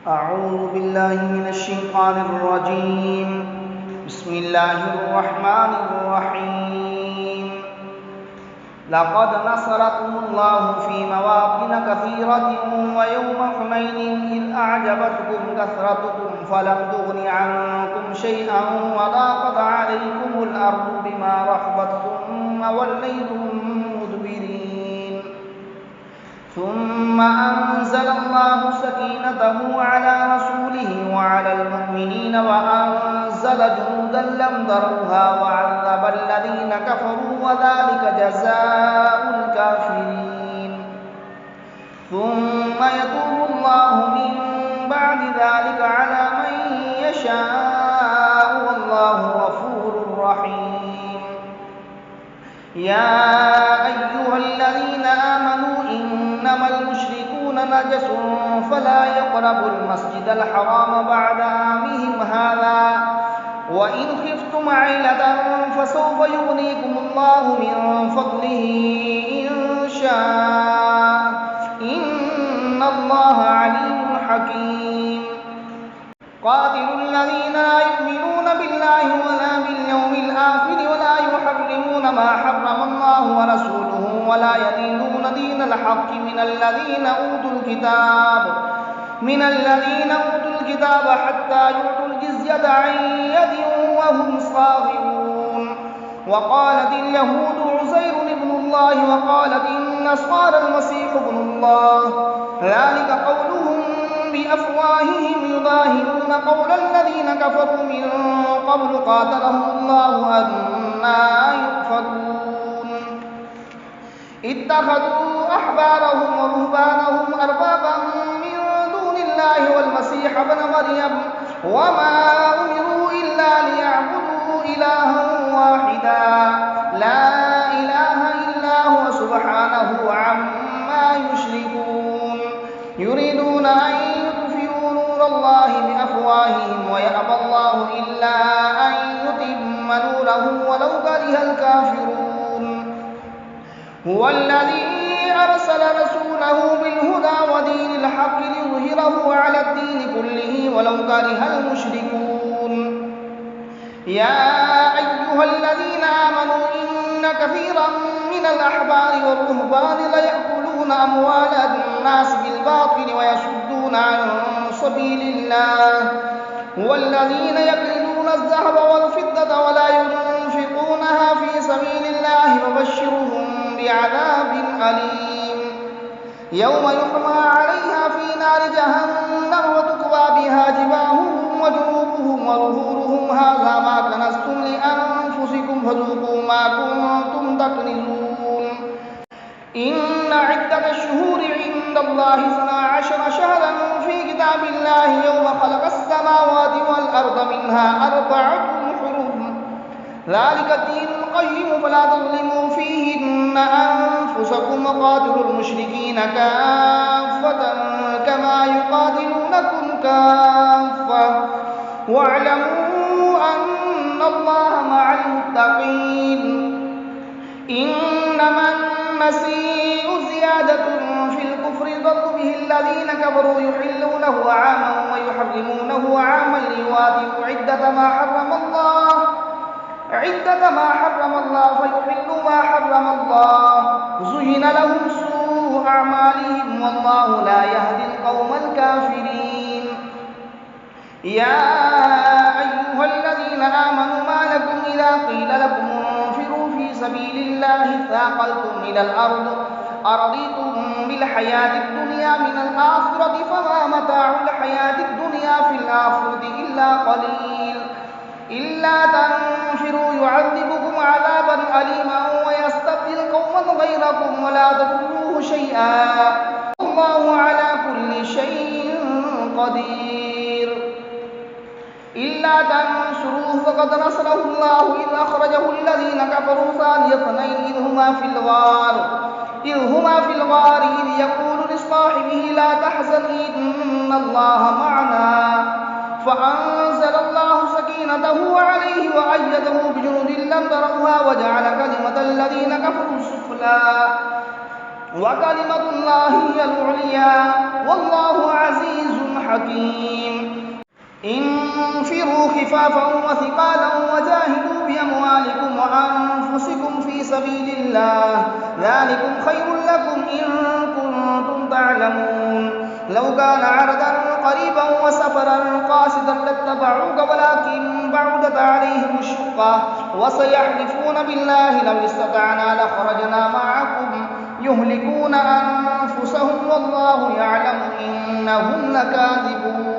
أعوذ بالله من الشيطان الرجيم. بسم الله الرحمن الرحيم. لقد نصركم الله في مواطن كثيرة ويوم حنين إذ أعجبتكم كثرتكم فلم تغن عنكم شيئا وضاقت عليكم الأرض بما رحبت ثم وليتم مدبرين. ثم أنزل الله سكينته على رسوله وعلى المؤمنين وأنزل جنودا لم تروها وعذب الذين كفروا وذلك جزاء الكافرين. ثم يتوب الله من بعد ذلك على من يشاء والله غفور رحيم. يا أيها الذين آمنوا إنما المشركون نجس فلا يقربوا المسجد الحرام بعد عامهم هذا وإن خفتم عيلة فسوف يغنيكم الله من فضله إن شاء إن الله عليم حكيم. قاتلوا الذين لا يؤمنون بالله ولا باليوم الآخر ولا يحرمون ما حرم الله ورسوله ولا يدينون دين الحق من الذين أوتوا الكتاب حتى يعطوا الجزية عن يد وهم صاغرون. وقالت اليهود عزير ابن الله وقالت النصارى المسيح ابن الله ذلك قولهم بأفواههم يضاهئون قول الذين كفروا من قبل قاتلهم الله أنى يؤفكون. اتخذوا أحبارهم ورهبانهم أربابا من دون الله والمسيح ابن مريم وما أمروا إلا ليعبدوا إلها واحدا لا إله إلا هو سبحانه عما يشركون. يريدون أن يطفئوا نور الله بأفواههم ويأبى الله إلا أن يتم نوره ولو كره الكافرون. هو الذي أرسل رسوله بالهدى ودين الحق ليظهره على الدين كله ولو كره المشركون. يا أيها الذين آمنوا إن كثيرا من الأحبار والرهبان ليأكلون أموال الناس بالباطل ويصدون عن سبيل الله والذين يكنزون الذهب والفضة ولا ينفقونها في سبيل الله فبشرهم بعذاب أليم. يوم يحمى عليها في نار جهنم وتكوى بها جباههم وجنوبهم وظهورهم هذا ما كنزتم لأنفسكم فذوقوا ما كنتم تكنزون. إن عدة الشهور عند الله 12 شهرا في كتاب الله يوم خلق السماوات والأرض منها 4 حرم ذلك الدين القيم فلا تظلموا فيهن أنفسكم وقاتلوا المشركين كافة كما يقاتلونكم كافة واعلموا أن الله مع المتقين. إنما النسيء زيادة في الكفر يضل به الذين كفروا يحلونه عاما ويحرمونه عاما ليواطئوا عدة ما حرم الله فيحلوا ما حرم الله زين لهم سوء أعمالهم والله لا يهدي القوم الكافرين. يا أيها الذين آمنوا ما لكم إذا قيل لكم انفروا في سبيل الله ثاقلتم إلى الأرض أرضيتم بالحياة الدنيا من الآخرة فما متاع الحياة الدنيا في الآخرة إلا قليل. إلا تنفروا يعذبكم عذابا أليما ويستبدل قوما غيركم ولا تضروه شيئا والله على كل شيء قدير. إلا تنصروه فقد نصره الله إذ أخرجه الذين كفروا ثاني اثنين إذ هما في الغار إذ يقول لصاحبه لا تحزن إن الله معنا فأنزل الله سكينته عليه وأيده بجنود لم تروها وجعل كلمة الذين كفروا السفلى وكلمة الله هي العليا والله عزيز حكيم. خفافا وثقالا وجاهدوا بأموالكم وأنفسكم في سبيل الله ذلكم خير لكم إن كنتم تعلمون لو كان عرضا قريبا وسفرا قاصدا لاتبعوك ولكن بعدت عليهم الشقة وسيحلفون بالله لو استطعنا لخرجنا معكم يهلكون أنفسهم والله يعلم إنهم لكاذبون